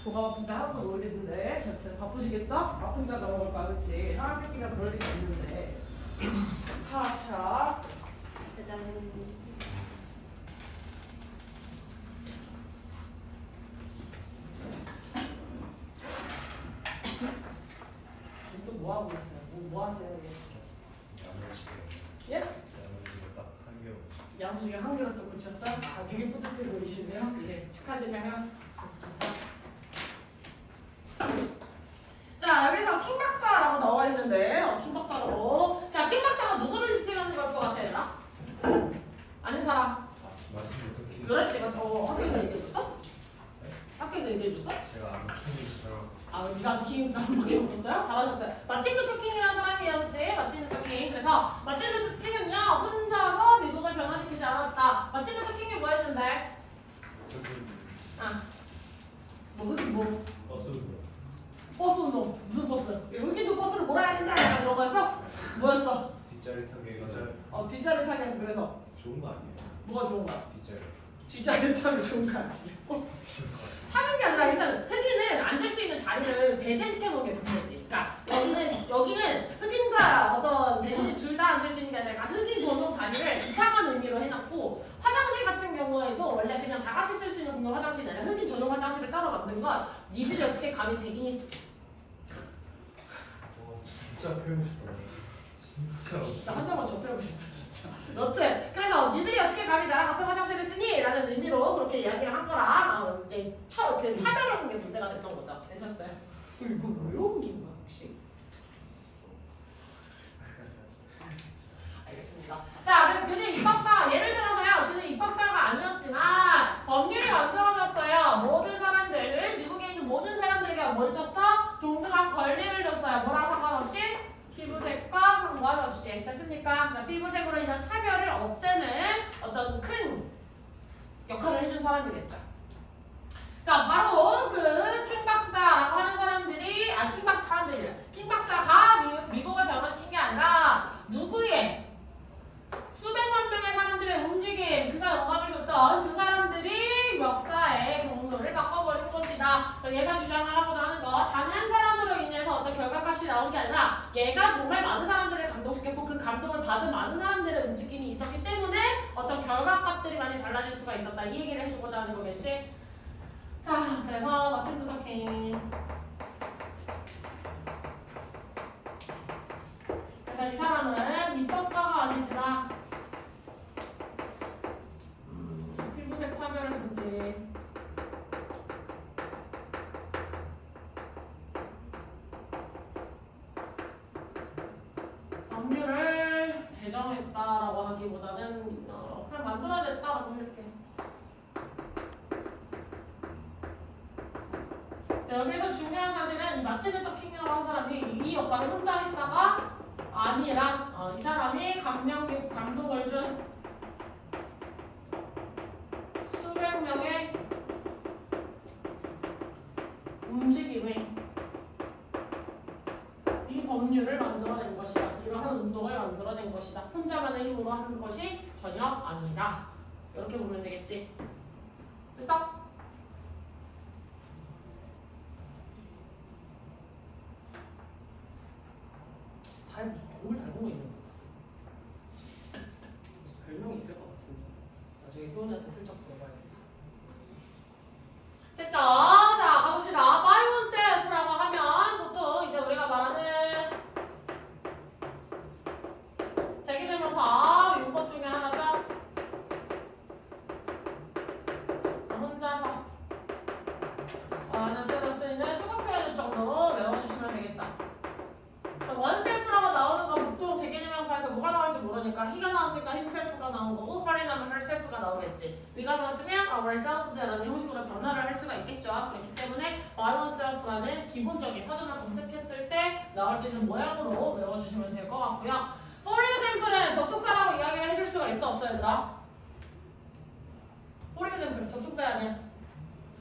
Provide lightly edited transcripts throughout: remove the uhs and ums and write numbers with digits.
뭐가 바쁜지 하나도 모르겠는데 진짜 바쁘시겠죠? 바쁜가 넘어갈까 그렇지 사람들끼리가 그럴 일이 있는데 하샤 짜잔 지금 또 뭐 하고 있어요? 뭐 하세요? 예? 야무지게 한 개로 또 고쳤어요? 아 되게 뿌듯해 보이시네요? 예 축하드려요. 자 여기서 킹 박사라고 나와 있는데 킹 박사로 자 킹 박사가 누구를 지칭하는 걸 것 같아 얘들아? 아는 사람? 그렇지 학교에서 얘기해줬어? 학교에서 얘기해줬어? 제가 아는 킹이 아 네가 아는 킹 사람밖에 없었어요? 잘하셨어요. 마틴 루터 킹이라는 사람이에요 그치? 마틴 루터 킹 그래서 마틴 루터 킹은요 혼자서 미국을 변화시키지 않았다. 마틴 루터 킹이 뭐 했는데? 뭐 버스 운동 무슨 버스? 흑인도 버스를 몰아야 된다 이런 거였어? 뭐였어? 뒷자리 타기가 뒷자리 타기 해서 그래서 좋은 거 아니에요? 뭐가 좋은 거야? 뒷자리 타기 좋은 거 아니지? 타는 게 아니라 일단 흑인은 앉을 수 있는 자리를 배제시켜 놓은 게 문제지. 그러니까 여기는 흑인과 어떤 대부분 둘 다 앉을 수 있는 게 아니라 흑인 전용 자리를 이상한 의미로 해놨고 화장실 같은 경우에도 원래 그냥 다 같이 쓸 수 있는 공용 화장실이 아니라 흑인 전용 화장실을 따로 만든 건 니들이 어떻게 감히 백인이 진짜 배우고 싶다. 진짜 한 대만 더 배우고 싶다 진짜. 여튼 그래서 니들이 어떻게 감히 나랑 같은 화장실을 쓰니? 라는 의미로 그렇게 이야기를 한 거라 이제 차별하는 게 문제가 됐던 거죠. 되셨어요? 이거 왜 옮긴 거야 혹시? 알겠습니다. 자 그래서 그는 입법가 예를 들어서요 그는 입법가가 아니었지만 법률이 만들어졌어요. 모든 사람들 미국에 있는 모든 사람들에게 뭘 줬어? 동등한 권리를 줬어요. 뭐랑 상관없이? 피부색과 상관없이 됐습니까? 피부색으로 인한 차별을 없애는 어떤 큰 역할을 해준 사람이겠죠. 자 바로 그 킹 박사라고 하는 사람들이 킹 박사가 미국을 변화시킨 게 아니라 누구의 수백만 명의 사람들의 움직임 그가 영감을 줬던 그 사람들이 역사의 경로를 바꿔버린 것이다. 얘가 주장을 하고자 하는 거 단 한 사람으로 인해서 어떤 결과값이 나온 게 아니라 얘가 정말 많은 사람들을 감동시켰고 그 감동을 받은 많은 사람들의 움직임이 있었기 때문에 어떤 결과값들이 많이 달라질 수가 있었다. 이 얘기를 해주고자 하는 거겠지? 자 그래서 마틴 루터 킹 그래서 이 사람은 입법가가 아니지만 피부색 차별이든지 법률을 제정했다라고 하기보다는 그냥 만들어냈다라고 할게. 여기서 중요한 사실은 이 마틴 루터 킹이라고 하는 사람이 이 역할을 혼자 했다가 아니라 이 사람이 감동을 준 수백 명의 움직임의 이 법률을 만들어낸 것이다. 이러한 운동을 만들어낸 것이다. 혼자만의 힘으로 하는 것이 전혀 아니다. 이렇게 보면 되겠지. 됐어? 다에 무슨 공을 닮은 거 있는 거야? 별명이 있을 것 같은데 나중에 효은이한테 슬쩍 물어봐야겠다. 됐죠? 자 가봅시다. by oneself라고 하면 보통 이제 우리가 말하는 자기대명사 용법 중에 하나죠. 혼자서 쓰러 쓰이는 수거 표현 정도로 외워주시면 되겠다. 원셀프라고 나오는 건 보통 재개념명사에서 뭐가 나올지 모르니까 he가 나왔으니까 himself가 나온 거고 her이 나오면 herself가 나오겠지. we가 나왔으면 ourselves라는 형식으로 변화를 할 수가 있겠죠. 그렇기 때문에 by oneself라는 기본적인 사전을 검색했을 때 나올 수 있는 모양으로 외워주시면 될 것 같고요. for example은 접속사라고 이야기를 해줄 수가 있어 없어 얘들아? for example 접속사야 아니야?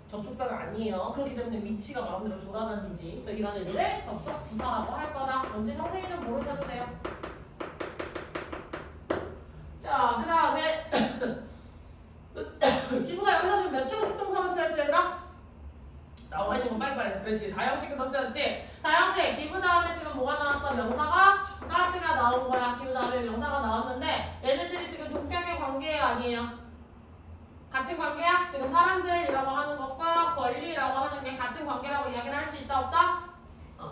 접속사가 아니에요. 그렇기 때문에 위치가 마음대로 돌아다니지. 그래서 이런 애들을 접속 부사라고 할 거다. 언제 형태는 모르셔도 돼요. 자, 그 다음에 기부가 여기서 지금 몇 종 수동사를 써야지 얘들아? 나와 있는 거 빨리빨리. 그렇지. 4형식 더 쓰였지. 4형식 기부 다음에 지금 뭐가 나왔어? 명사가 주까지가 나온 거야. 기부 다음에 명사가 나왔는데 얘네들이 지금 동격의 관계예요, 아니에요? 같은 관계야? 지금 사람들이라고 하는 것과 권리라고 하는 게 같은 관계라고 이야기를 할 수 있다 없다?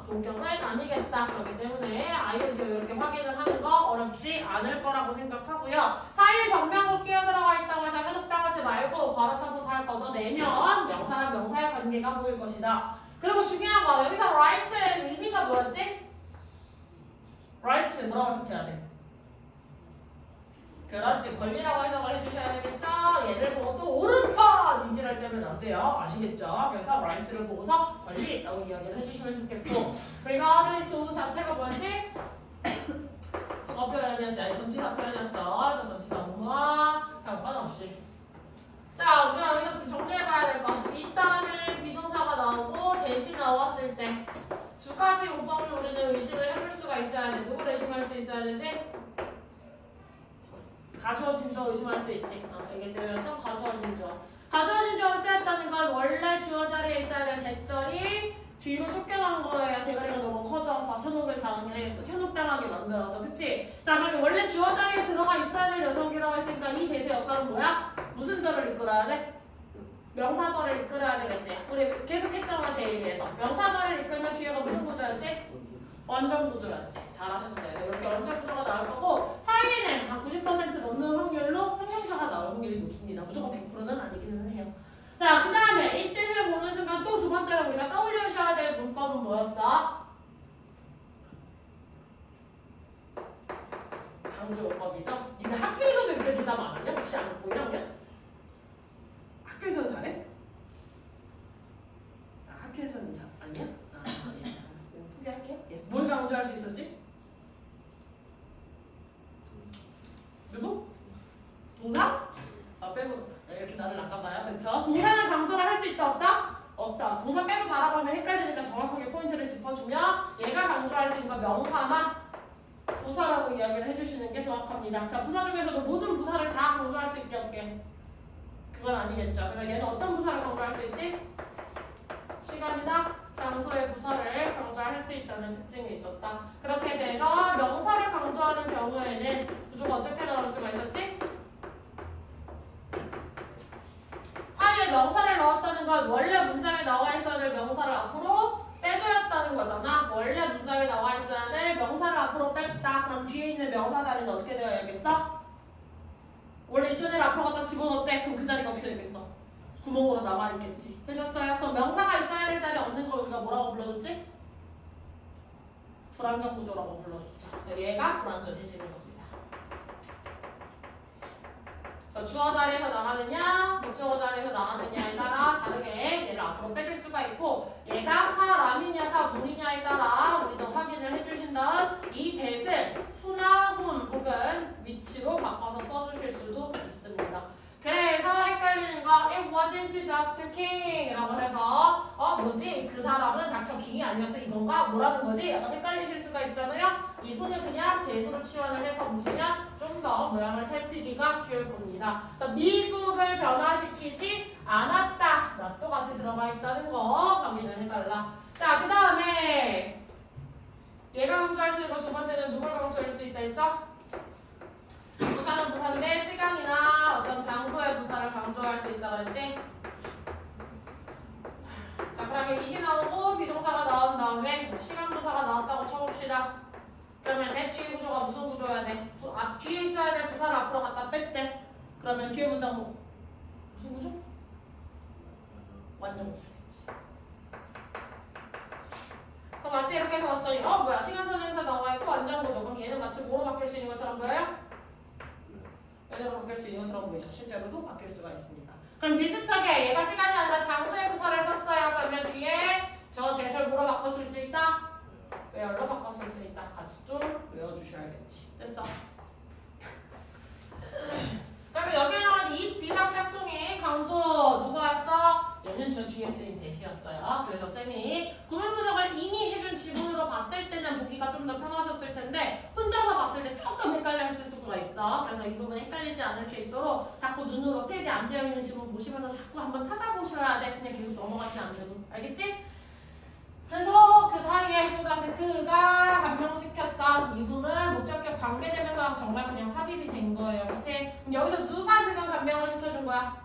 동격은 아니겠다. 그렇기 때문에 아이오디오 이렇게 확인을 하는 거 어렵지 않을 거라고 생각하고요. 사이에 정명어 끼어 들어가 있다고 해서 현혹당하지 말고 괄호쳐서 잘 걷어내면 명사랑 명사의 관계가 보일 것이다. 그리고 중요한 거 여기서 right의 의미가 뭐였지? right 뭐라고 해석해야 돼? 그렇지. 권리라고 해석을 해주셔야 되겠죠? 얘를 보고 또 오른편 인지를 때면 안 돼요. 아시겠죠? 그래서 right를 보고서 권리라고 이야기를 해주시면 좋겠고 그리고 아드레스 자체가 뭐였지? 수거 표현이었지. 아니 전치사 표현이었죠. 그래서 전치사 무화 상관없이 자 우리가 여기서 지금 정리해봐야 될 거 이 다음에 비동사가 나오고 대시 나왔을 때 두 가지 용법을 우리는 의식을 해볼 수가 있어야 돼. 누구를 의심할 수 있어야 되지? 가주어진 주어 의심할 수 있지. 이게 때문에 가주어진 주어. 가주어진 주어를 쓰였다는 건 원래 주어 자리에 있어야 될 대절이 뒤로 쫓겨난 거예요. 대가리가 너무 커져서 현혹당하게 만들어서. 그치? 자, 그럼 원래 주어 자리에 들어가 있어야 될 녀석이라고 했으니까 이 대세 역할은 뭐야? 무슨 절을 이끌어야 돼? 명사절을 이끌어야 되겠지. 우리 계속 했잖아, 대입에서. 명사절을 이끌면 뒤에가 무슨 구조였지? 완전 구조였지. 잘하셨어요. 그래서 이렇게 완전 구조가 나올 거고 사이에는 한 90% 넘는 확률로 형용사가 나올 확률이 높습니다. 무조건 100%는 아니기는 해요. 자, 그 다음에 이 뜻을 보는 순간 또 두 번째로 우리가 떠올려주셔야 될 문법은 뭐였어? 강조 문법이죠. 니네 학교에서도 이렇게 대답 안 하냐? 혹시 안 보이냐? 학교에서는 잘해? 학교에서는 아니야? 아니야. 포기할게. 예. 뭘 강조할 수 있었지? 누구? 동사? 빼고 이렇게 나를 낚아봐요. 그쵸? 동사는 강조를 할 수 있다 없다? 없다. 동사 빼고 다라고 하면 헷갈리니까 정확하게 포인트를 짚어주면 얘가 강조할 수 있는 건 명사나 부사라고 이야기를 해주시는 게 정확합니다. 자, 부사 중에서도 모든 부사를 다 강조할 수 있게 없게 그건 아니겠죠. 그래서 얘는 어떤 부사를 강조할 수 있지? 시간이나 장소의 부사를 강조할 수 있다는 특징이 있었다. 그렇게 돼서 명사를 강조하는 경우에는 구조가 어떻게 나올 수가 있었지? 사이에 명사를 넣었다는 건 원래 문장에 나와 있어야 될 명사를 앞으로 빼줘야했다는 거잖아. 원래 문장에 나와 있어야 될 명사를 앞으로 뺐다. 그럼 뒤에 있는 명사 자리는 어떻게 되어야겠어? 원래 있던 애를 앞으로 갖다 집어넣었대. 그럼 그 자리가 어떻게 되겠어? 구멍으로 남아있겠지. 되셨어요? 그럼 명사가 있어야 될 자리 없는 걸 우리가 뭐라고 불러줬지? 불완전 구조라고 불러줬죠. 그래서 얘가 불완전해지는 겁니다. 그래서 주어 자리에서 나가느냐, 목적어 자리에서 나가느냐에 따라 다르게 얘를 앞으로 빼줄 수가 있고 얘가 사람이냐 사물이냐에 따라 우리도 확인을 해주신 다음 이 대을 수나 훈 혹은 위치로 바꿔서 써주실 수도 있습니다. 그래서 헷갈리는 거 It wasn't Dr. King 라고 해서 뭐지? 그 사람은 닥터 킹이 아니었어 이건가? 뭐라는 거지? 약간 헷갈리실 수가 있잖아요. 이 손을 그냥 대수로 치환을 해서 보시면 좀 더 모양을 살피기가 쉬울 겁니다. 그래서 미국을 변화시키지 않았다. 낫도 같이 들어가 있다는 거 확인을 해달라. 자, 그 다음에 얘가 강조할 수 있는 거 두 번째는 누굴 강조할 수 있다 했죠? 부사는 부사인데 시간이나 어떤 장소의 부사를 강조할 수 있다 그랬지? 자, 그러면 이시 나오고 비동사가 나온 다음에 시간 부사가 나왔다고 쳐봅시다. 그러면 대 뒤에 구조가 무슨 구조여야 돼? 뒤에 있어야 될 부사를 앞으로 갖다 뺐대. 그러면 뒤에 문장 뭐? 무슨 구조? 완전 구조겠지. 그럼 마치 이렇게 해서 왔더니 뭐야 시간선행사 나와 있고 완전 구조. 그럼 얘는 마치 뭐로 바뀔 수 있는 것처럼 보여요? 얘네로 바뀔 수 있는 것처럼 보이죠. 실제로도 바뀔 수가 있습니다. 그럼 비슷하게 얘가 시간이 아니라 장소의 부사를 썼어요. 그러면 뒤에 저 대설 뭐로 바꿨을 수 있다? where로 바꿨을 수 있다. 같이 좀 외워주셔야겠지. 됐어. 그러면 여기에 나온 이 비랑 짝꿍이 강조 누가 왔어? 얘는 저 뒤에 쓰인 대시였어요. 그래서 쌤이 구문부정을 이미 해준 지문으로 봤을 때는 보기가 좀 더 편하셨을 텐데 혼자서 봤을 때 조금 헷갈렸을 수가 있어. 그래서 이 부분 헷갈리지 않을 수 있도록 자꾸 눈으로 필기 안 되어 있는 지문 보시면서 자꾸 한번 찾아보셔야 돼. 그냥 계속 넘어가시면 안 되고. 알겠지? 그래서 그 사이에 또다시 그가 감명시켰다. 이수는 목적격 관계되면서 정말 그냥 삽입이 된 거예요. 그치? 그럼 여기서 누가 지금 감명을 시켜준 거야?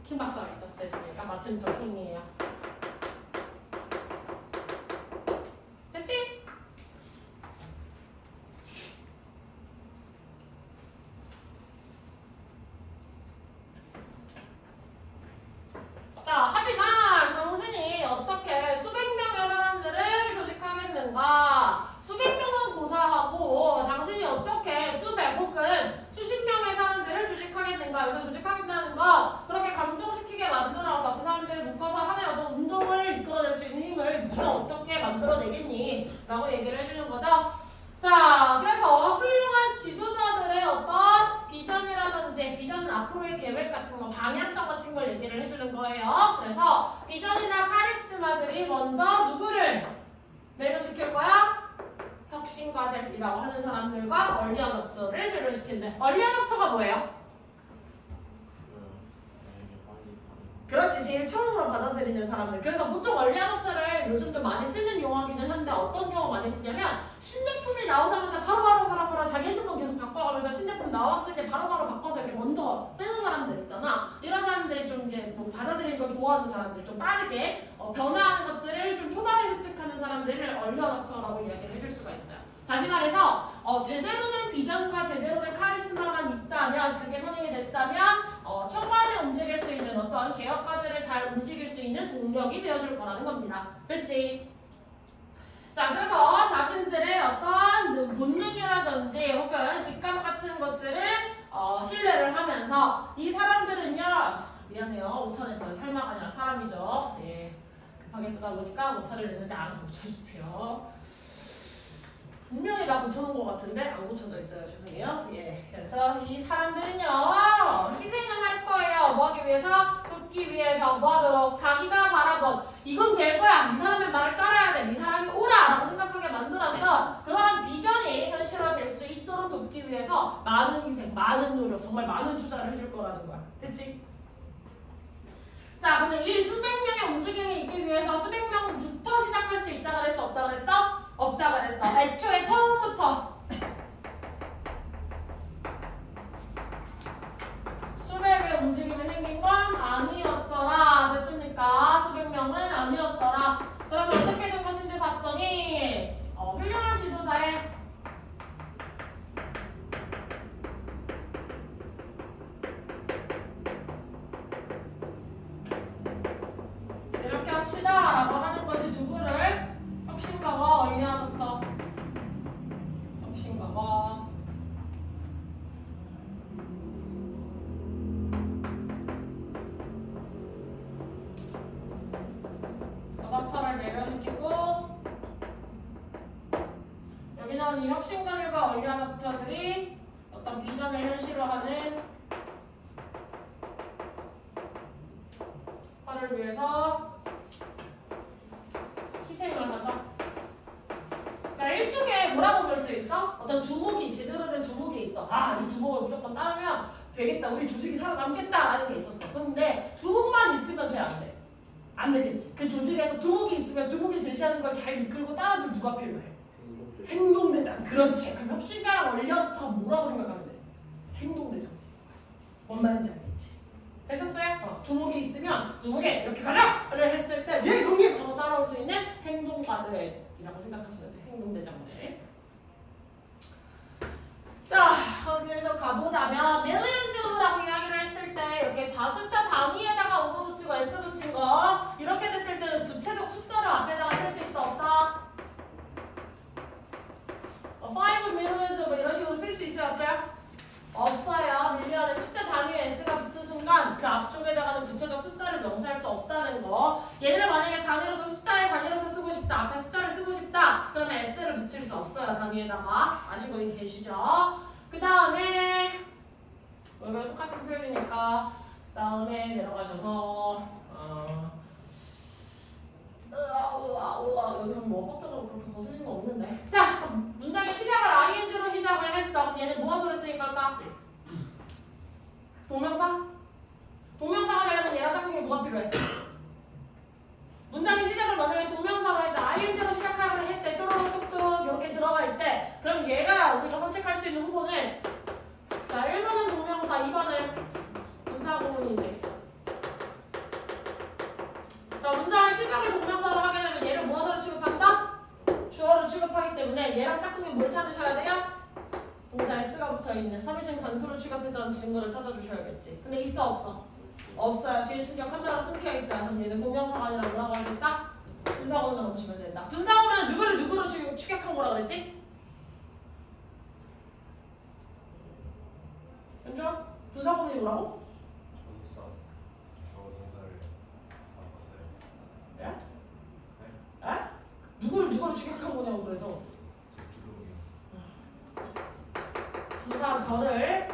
킹 박사가 있었댔으니까 맡은 쪽 킹이에요. 됐지? 자, 하지만 당신이 어떻게 수백 명의 사람들을 조직하겠는가? 수백 명은 고사하고 당신이 어떻게 수백 혹은 수십 명의 사람들을 조직하겠는가? 여기서 조직하겠다는 거 그렇게 감동시키게 만들어서 그 사람들을 묶어서 하나의 어떤 운동을 이끌어낼 수 있는 힘을 네가 어떻게 만들어내겠니? 라고 얘기를 해주는 거죠. 자, 그래서 훌륭한 지도자들의 어떤 비전이라든지 비전은 앞으로의 계획 같은 거, 방향성 같은 걸 얘기를 해주는 거예요. 그래서 비전이나 카리스마들이 먼저 누구를 매료시킬 거야? 혁신가들이라고 하는 사람들과 얼리 어댑터를 매료시킨대. 얼리 어댑터가 뭐예요? 그렇지, 제일 처음으로 받아들이는 사람들. 그래서 보통 얼리 어댑터를 요즘도 많이 쓰는 용어기는 한데 어떤 경우 많이 쓰냐면 신제품이 나오자마자 바로 자기 핸드폰 계속 바꿔가면서 신제품 나왔을 때 바로바로 바꿔서 이렇게 먼저 쓰는 사람들 있잖아. 이런 사람들이 좀 이제 뭐 받아들이는 걸 좋아하는 사람들, 좀 빠르게 변화하는 것들을 좀 초반에 습득하는 사람들을 얼리 어댑터라고 이야기를 해줄 수가 있어요. 다시 말해서 제대로 된 비전과 제대로 된 카리스마만 있다면, 그게 선임이 됐다면 초반에 움직일 수 있는 어떤 개혁가들을 잘 움직일 수 있는 동력이 되어줄 거라는 겁니다. 그렇지? 자, 그래서 자신들의 어떤 본능이라든지 혹은 직감 같은 것들을 신뢰를 하면서 이 사람들은요, 미안해요, 오타냈어요. 설마가 아니라 사람이죠. 예, 급하게 쓰다 보니까 오타를 냈는데 알아서 고쳐주세요. 분명히 다 고쳐놓은 것 같은데 안 고쳐져 있어요. 죄송해요. 예, 그래서 이 사람들은요 희생을 할 거예요. 뭐 하기 위해서? 돕기 위해서. 뭐 하도록? 자기가 바라본 이건 될 거야. 이 사람의 말을 따라야 돼. 이 사람이 오라 라고 생각하게 만들어서 그러한 비전이 현실화될 수 있도록 돕기 위해서 많은 희생, 많은 노력, 정말 많은 투자를 해줄 거라는 거야. 됐지? 자, 근데 이 수백 명의 움직임이 있기 위해서 수백 명부터 시작할 수 있다 그랬어? 없다 그랬어? 없다 그랬어. 애초에 처음부터 수백의 움직임이 생긴 건 아니었더라. 됐습니까? 수백 명은 아니었더라. 그러면 어떻게 된 것인지 봤더니 훌륭한 지도자의 이렇게 합시다 라고 하는 것이 누구를? 혁신가와 얼리 어댑터. 혁신가와 어댑터를 매료시키고, 여기는 이 혁신가들과 얼리 어댑터들이 어떤 비전을 현실화하는 화를 위해서 희생을 하죠. 그러니까 일종의 뭐라고 볼 수 있어? 어떤 주목이, 제대로 된 주목이 있어. 아, 이 주목을 무조건 따르면 되겠다. 우리 조직이 살아남겠다 라는 게 있었어. 그런데 주목만 있으면 돼, 안 돼? 안 되겠지. 그 조직에서 주목이 있으면 주목이 제시하는 걸 잘 이끌고 따라줄 누가 필요해? 행동대장. 그렇지. 그럼 혁신가랑 얼리 어댑터가 뭐라고 생각하면 돼? 행동대장. 뭔 말인지 알겠지? 되셨어요? 주목이 있으면 주목에 이렇게 가자! 를 했을 때 예! 용기! 하고 따라올 수 있는 행동가들이라고 생각하시면 돼요. 행동대장들. 자, 그래서 가보자면 밀리언즈라고 이야기를 했을 때 이렇게 다숫자 단위에다가 오브 붙이고 S 붙인 거 이렇게 됐을 때는 구체적 숫자를 앞에다가 쓸 수 있다 없다? 5 millions 뭐 이런 식으로 쓸 수 있어요 없어요? 없어요. 밀리언의 숫자 단위에 S가 붙은 순간 그 앞쪽에다가는 구체적 숫자를 명시할 수 없다는 거. 얘를 만약에 단위로서 숫자의 단위로서 쓰고 싶다. 앞에 숫자를 쓰고 싶다. 그러면 S를 붙일 수 없어요. 단위에다가. 아시고 계시죠? 그 다음에 이거 똑같은 표현이니까 그 다음에 내려가셔서 여기서 뭐 법적으로 그렇게 거슬린 거 없는데. 자, 문장의 시작을 ing로 시작을 했어. 얘는 취급을 동명사로 하게 되면 얘를 무엇으로 취급한다? 주어로 취급하기 때문에 얘랑 짝꿍이 뭘 찾으셔야 돼요? 동사에 s가 붙어있는 3인칭 단수로 취급했던 증거를 찾아주셔야겠지. 근데 있어 없어? 없어요. 뒤에 심지어 카메라가 끊겨 있어요. 그럼 얘는 동명사가 아니라 뭐라고 할 수 있다? 분사구문으로 보시면 된다. 분사구문은 누구를 누구로 축약한 거라 그랬지? 현주아? 분사구문이 뭐라고? 주어 동사를 바꿨어요. 예? 네? 에? 누구를 축약한 거냐고 그래서 부사절을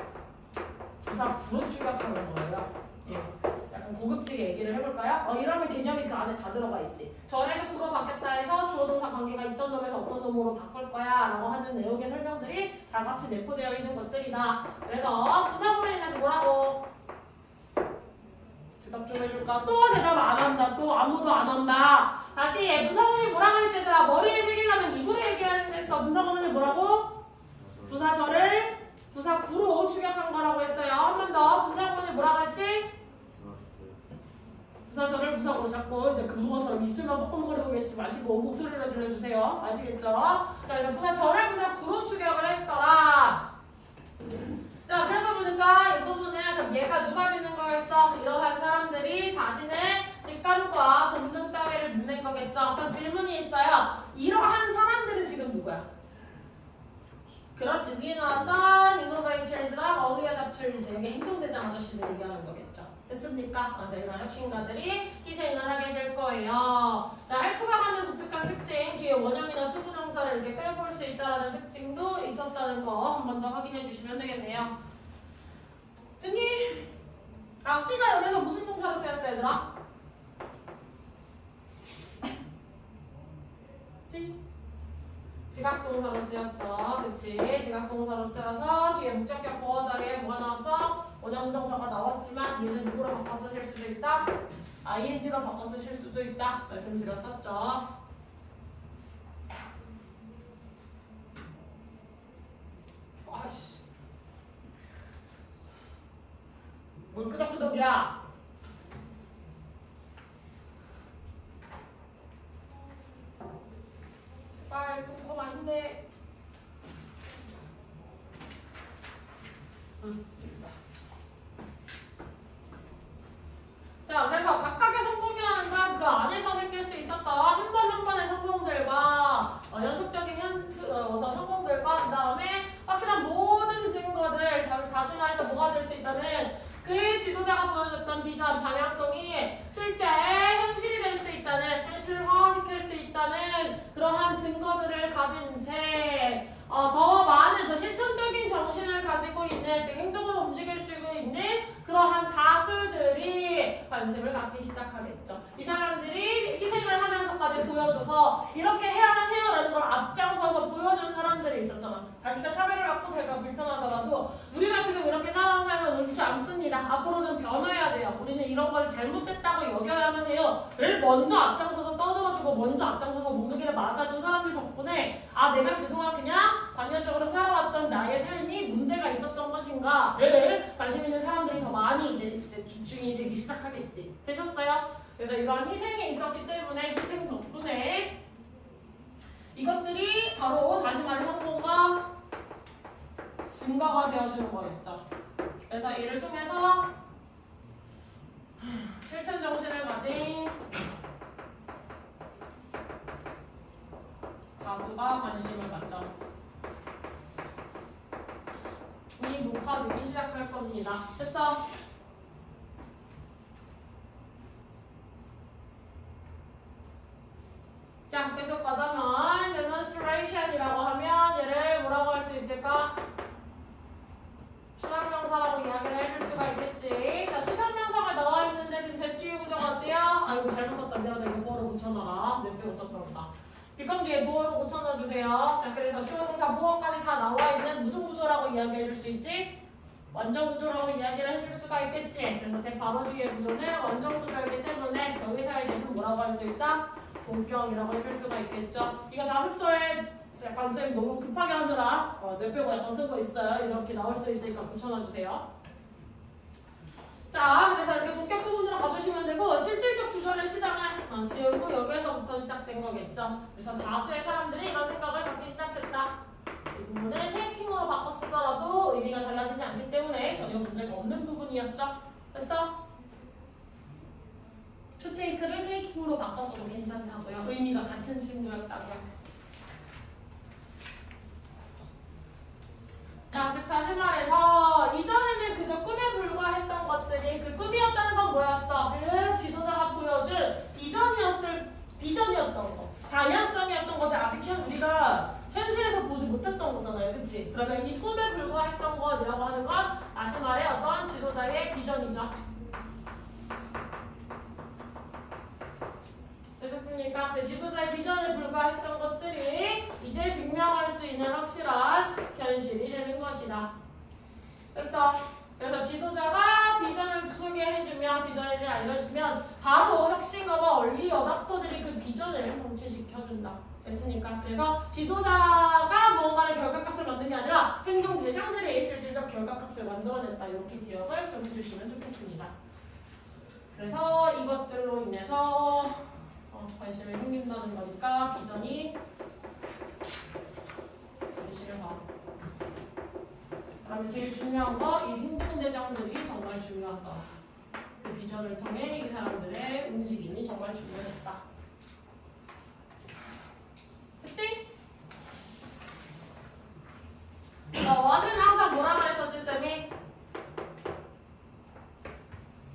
부사구로 축약하는 거예요. 예. 약간 고급지게 얘기를 해볼까요? 이러면 개념이 그 안에 다 들어가 있지. 절에서 구로 바뀌었다 해서 주어 동사 관계가 있던 놈에서 어떤 놈으로 바꿀 거야 라고 하는 내용의 설명들이 다 같이 내포되어 있는 것들이다. 그래서 부사구문에 다시 뭐라고? 대답 좀 해줄까? 또 대답 안 한다. 또 아무도 안 한다. 다시 분사구문이 뭐라고 했지 얘들아? 머리에 새기려면 입으로 얘기하는 데서 분사구문이 뭐라고? 부사절을 부사구로 축약한 거라고 했어요. 한 번 더. 분사구문이 뭐라고 했지? 부사절을 부사구로 잡고 이제 금붕어처럼 입술만 뻑뻑거리고 계시지 마시고 목소리를 들려주세요. 아시겠죠? 자, 그래서 부사절을 부사구로 축약을 했더라. 자, 그래서 보니까 이 부분에 그럼 얘가 누가 믿는 거였어? 이러한 사람들이 자신의 직관과 본능 따위를 믿는 거겠죠. 그럼 질문이 있어요. 이러한 사람들은 지금 누구야? 그렇지. 위에 나왔던 innovators랑 early adopters 여기 행동대장 아저씨들 얘기하는 거겠죠. 됐습니까? 맞아요. 이런 혁신가들이 희생을 하게 될 거예요. 자, help가 갖는 독특한 특징, 뒤에 원형이나 투부정사를 이렇게 끌고 올 수 있다는 특징도 있었다는 거 한 번 더 확인해 주시면 되겠네요. 준이! C가 여기서 무슨 동사로 쓰였어요, 얘들아? C? 지각동사로 쓰였죠. 그치? 지각동사로 쓰여서 뒤에 목적격 보어 자리에 뭐가 나왔어? 원형정사가 나왔지만 얘는 누구로 바꿔 쓰실 수도 있다? ing로 바꿔 쓰실 수도 있다. 말씀드렸었죠. 아씨. 뭘 끄덕끄덕이야? 제발 꼼꼼한 힘내. 자, 그래서 각각의 성공이라는 건 그 안에서 생길 수 있었던 한 번 한 번의 성공들과 연속적인 어떤 성공들과 그 다음에 확실한 모든 증거들, 다시 말해서 뭐가 될 수 있다는 그의 지도자가 보여줬던 비전, 방향성이 실제 현실이 될 수 있다는, 현실화시킬 수 있다는 그러한 증거들을 가진 채 더 많은, 더 실천적인 정신을 가지고 있는, 즉 행동으로 움직일 수 있는 그러한 다수들이 관심을 갖기 시작하겠죠. 이 사람들이 희생을 하면서까지 보여줘서 이렇게 해야만 해요라는 걸 앞장서서 보여준 사람들이 있었잖아. 자기가 차별을 받고 자기가 불편하더라도 우리가 지금 이렇게 살아온 삶은 옳지 않습니다. 앞으로는 변해야 돼요. 우리는 이런 걸 잘못됐다고 여겨야만 해요.를 먼저 앞장서서 떠들어주고 먼저 앞장서서 목소리를 맞아준 사람들 덕분에 내가 그동안 그냥 관념적으로 살아왔던 나의 삶이 문제가 있었던 것인가를 관심 있는 사람들이 더 많이 이제 집중이 되기 시작하겠지. 되셨어요? 그래서 이러한 희생이 있었기 때문에 희생 덕분에 이것들이 바로 다시 말해 성공과 증거가 되어주는 거겠죠. 그래서 이를 통해서 실천 정신을 가진 다수가 관심을 갖죠. 이 높아지기 시작할 겁니다. 됐어? 자, 계속 가자면 demonstration이라고 하면 얘를 뭐라고 할 수 있을까? 추상명사라고 이야기를 해줄 수가 있겠지. 자, 추상명사가 나와 있는데 지금 대뒤의 구조가 어때요? 아이고 잘못 썼다. 내가 이거 뭐로 고쳐놔라. 몇 배 썼다 그런다. 비컨 뒤에 뭐로 고쳐놔주세요. 자, 그래서 추동사 뭐까지 다 나와 있는 무슨 구조라고 이야기해줄 수 있지? 완전 구조라고 이야기를 해줄 수가 있겠지. 그래서 대 바로 뒤의 구조는 완전 구조이기 때문에 여기서에 대해서 뭐라고 할 수 있다? 본격이라고 해줄 수가 있겠죠. 이거 자습서에 약간 쌤 너무 급하게 하느라 뇌 빼고 약간 쓰고 있어요. 이렇게 나올 수 있으니까 붙여놔주세요. 자, 그래서 이렇게 본격 부분으로 가주시면 되고 실질적 주절의 시작은 지우고 여기에서부터 시작된 거겠죠. 그래서 다수의 사람들이 이런 생각을 갖기 시작했다. 이 부분을 taking으로 바꿔 쓰더라도 의미가 달라지지 않기 때문에 전혀 문제가 없는 부분이었죠. 됐어? to take를 taking으로 바꿔서도 괜찮다고요. 의미가 같은 친구였다고요. 자, 즉 다시 말해서 이전에는 그저 꿈에 불과했던 것들이 그 꿈이었다는 건 뭐였어? 그 지도자가 보여준 비전이었던 거, 방향성이었던 거지. 아직 우리가 현실에서 보지 못했던 거잖아요, 그치? 그러면 이 꿈에 불과했던 것이라고 하는 건 다시 말해 어떤 지도자의 비전이죠. 되셨습니까? 그 지도자의 비전에 불과했던 것들이 이제 증명할 수 있는 확실한 현실이 되는 것이다. 됐어? 그래서 지도자가 비전을 소개해주면, 비전을 알려주면 바로 혁신가와 얼리 어답터들이 그 비전을 성취시켜준다. 됐습니까? 그래서 지도자가 무언가의 결과값을 만든 게 아니라 행동 대상들이 실질적 결과값을 만들어냈다. 이렇게 기억을 좀 해주시면 좋겠습니다. 그래서 이것들로 인해서 관심이 생긴다는 거니까 비전이 싫어. 그다음에 제일 중요한 거 이 행동대장들이 정말 중요하다. 그 비전을 통해 이 사람들의 움직임이 정말 중요했다. 됐지? 왓은 항상 뭐라 그랬었지 쌤이?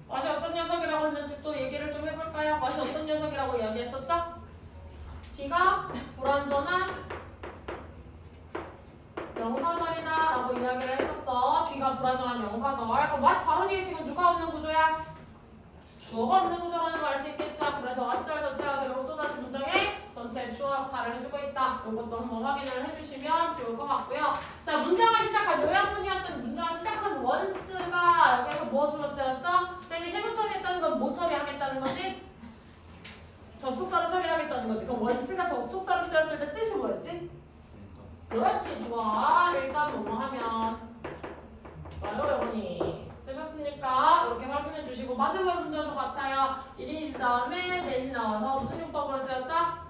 왓이 어떤 녀석이라고 했는지 또 얘기를 좀 해볼까요? 왓이 어떤 녀석이라고 이야기했었죠? D가 불완전한 명사절이다 라고 이야기를 했었어. D가 불완전한 명사절. 그럼 what 바로 뒤에 지금 누가 없는 구조야? 주어가 없는 구조라는 걸 알 수 있겠죠. 그래서 what절 전체가 결국 또다시 문장의 전체 주어 역할을 해주고 있다. 이것도 한번 확인을 해주시면 좋을 것 같고요. 자, 문장을 시작한 요약문이었던 문장을 시작한 once가 여기서 무엇으로 쓰였어? 쌤이 세부 처리했다는 건 뭐 처리하겠다는 거지? 접속사로 처리하겠다는 거지. 그럼 once가 접속사로 쓰였을 때 뜻이 뭐였지? 그렇지, 좋아. 일단 뭐뭐 하면 말로 여러분이 되셨습니까? 이렇게 확인해 주시고 마지막 문제도 같아요. 이리 다음에 대신 나와서 무슨 용법으로 쓰였다?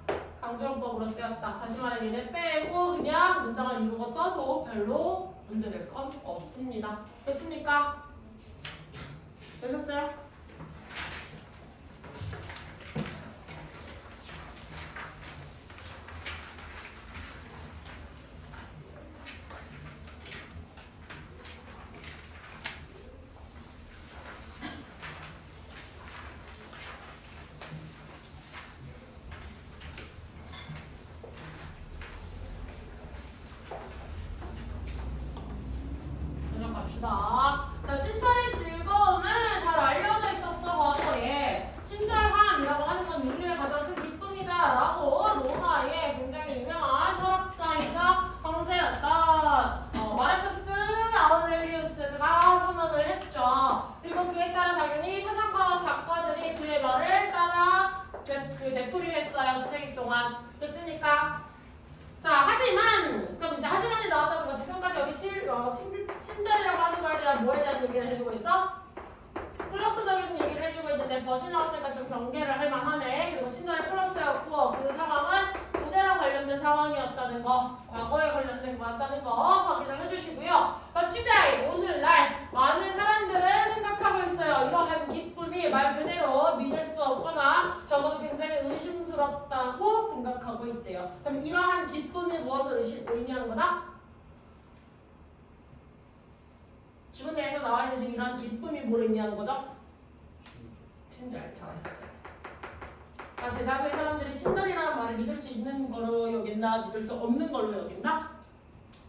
강조용법으로 쓰였다. 다시 말해 얘네 빼고 그냥 문장을 이루고 써도 별로 문제될 건 없습니다. 됐습니까? 되셨어요? 자, 친절의 즐거움은 잘 알려져 있었어, 과거에. 친절함이라고 하는 건 인류의 가장 큰 기쁨이다 라고 로마의 굉장히 유명한 철학자이자 황제였던 마르크스 아우렐리우스가 선언을 했죠. 그리고 그에 따라 당연히 사상가와 작가들이 그의 말을 따라 되풀이했어요, 수세기 동안. 됐습니까? 자, 하지만 그럼 이제 하지만이 나왔다는 거 지금까지 여기 친절이라고 하는 거에 대한 뭐에 대한 얘기를 해주고 있어? 플러스적인 얘기를 해주고 있는데 벗이 나왔으니까 좀 경계를 할 만하네. 그리고 친절이 플러스였고 그 상황은 그대로 관련된 상황이었다는 거, 과거에 관련된 거였다는 거 확인을 해주시고요. But today, 오늘날 많은 사람들은 생각하고 있어요. 이러한 기쁨이 말 그대로 믿을 수 없거나 적어도 굉장히 의심스럽다고 생각하고 있대요. 그럼 이러한 기쁨이 무엇을 의미하는 거다? 지문에서 나와 있는 지금 이러한 기쁨이 뭘 의미하는 거죠? 친절, 잘하셨어요. 대다수의 사람들이 친절이라는 말을 믿을 수 있는 걸로 여긴다, 믿을 수 없는 걸로 여긴다?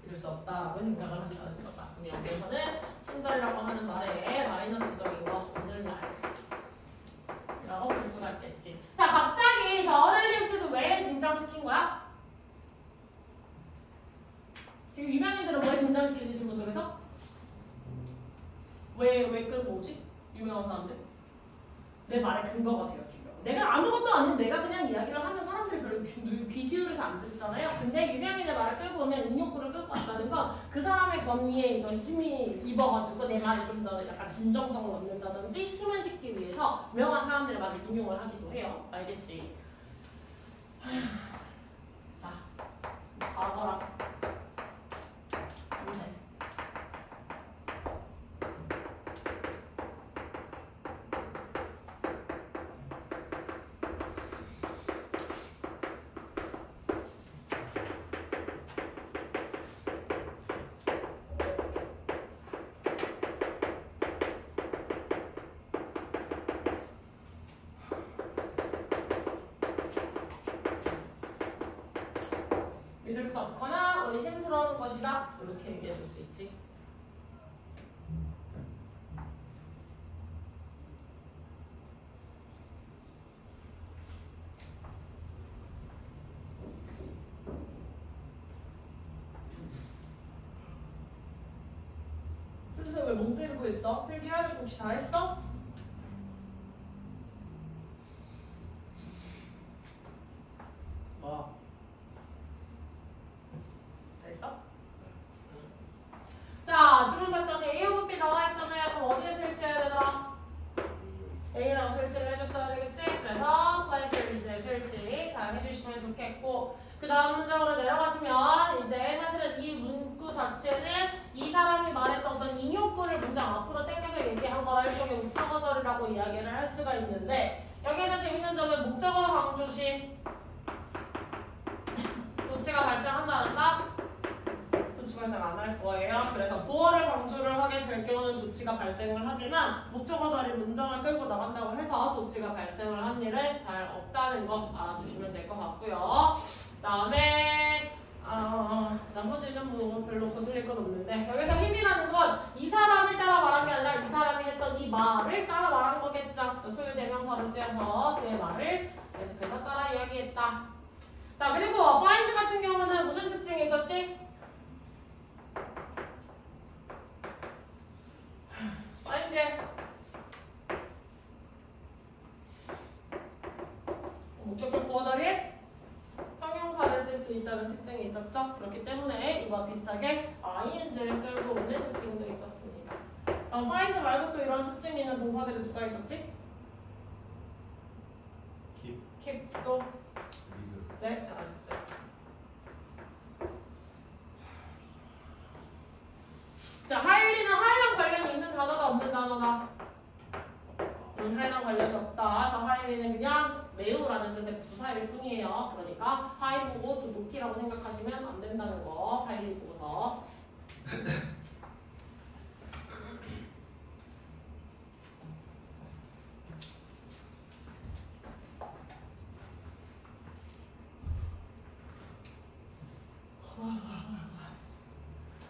믿을 수 없다고 생각을 한다는 거죠. 그럼 여기에서는 친절이라고 하는 말에 마이너스적인 거, 오늘날 이라고 볼 수가 있겠지. 자, 갑자기 저 어렐리우스도 왜 등장시킨 거야? 지금 유명인들은 왜 등장시키는 신문 속에서? 왜 끌고 오지? 유명한 사람들? 내 말에 근거가 되어주려고. 내가 아무것도 아닌 내가 그냥 이야기를 하면 사람들이 별로 귀 기울여서 안 안 듣잖아요. 근데 유명인의 말을 끌고 오면 인욕구를 끌고 왔다는 건 그 사람의 권위에 더 힘이 입어가지고 내 말에 좀 더 약간 진정성을 얻는다든지 힘을 싣기 위해서 유명한 사람들의 말을 인용을 하기도 해요. 알겠지? 자, 과거랑 현재. 믿을 수 없거나 의심스러운 것이다. 이렇게 얘기해 줄 수 있지. 그래서 왜 멍 때리고 있어? 필기해야 될 거 혹시 다 했어? 뭐? 다 했어? 자, 지금 봤더니 A 오브 B 나와 있잖아요. 그럼 어디에 설치해야 되더라? A라고 설치를 해줬어야 되겠지? 그래서 파이브를 이제 설치 잘 해주시면 좋겠고, 그 다음 문장으로 내려가시면 이제 사실은 이 문구 자체는 이 사람이 말했던 어떤 인용구를 문장 앞으로 당겨서 얘기한 거라 일종의 목적어절이라고 이야기를 할 수가 있는데, 여기에서 재밌는 점은 목적어 강조시 도치가 발생한다는가? 도치 발생 안 할 거예요. 그래서 보어를 강조를 하게 될 경우는 도치가 발생을 하지만 목적어 자리 문장을 끌고 나간다고 해서 도치가 발생을 한 일은 잘 없다는 거 알아주시면 될 것 같고요. 그다음에 나머지는 뭐 별로 거슬릴 건 없는데, 여기서 힘이라는 건 이 사람을 따라 말한 게 아니라 이 사람이 했던 이 말을 따라 말한 거겠죠. 소유 대명사를 쓰여서 그의 말을 계속해서 따라 이야기했다. 자, 그리고 find 같은 경우는 무슨 특징이 있었지? find 목적격 보어 자리에 형용사를 쓸 수 있다는 특징이 있었죠. 그렇기 때문에 이와 비슷하게 ing를 끌고 오는 특징도 있었습니다. find 말고 또 이런 특징이 있는 동사들이 누가 있었지? keep 또 네, 잘하셨어요. 자, 하이리는 하이랑 관련이 있는 단어가 없는 단어가 하이랑 관련이 없다. 그래서 하이리는 그냥 매우라는 뜻의 부사일 뿐이에요. 그러니까 하이 보고 또 높이라고 생각하시면 안 된다는 거. 하이리 보고서.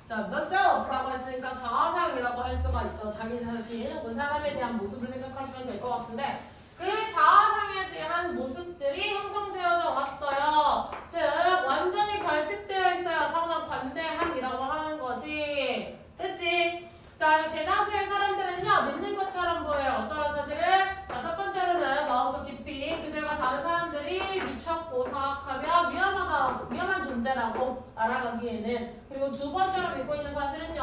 자, the self라고 했으니까 자아상이라고 할 수가 있죠. 자기 자신, 그 사람에 대한 모습을 생각하시면 될 것 같은데, 그 자아상에 대한 모습들이 형성되어져 왔어요. 즉, 완전히 결핍되어 있어요. 타고난 관대함이라고 하는 것이. 됐지? 자, 대다수의 사람들은요, 믿는 것처럼 보여요. 어떠한 사실을? 자, 첫 번째로는 마음속 깊이 그들과 다른 사람들이 미쳤고 사악하며 위험한 존재라고 알아가기에는. 그리고 두 번째로 믿고 있는 사실은요,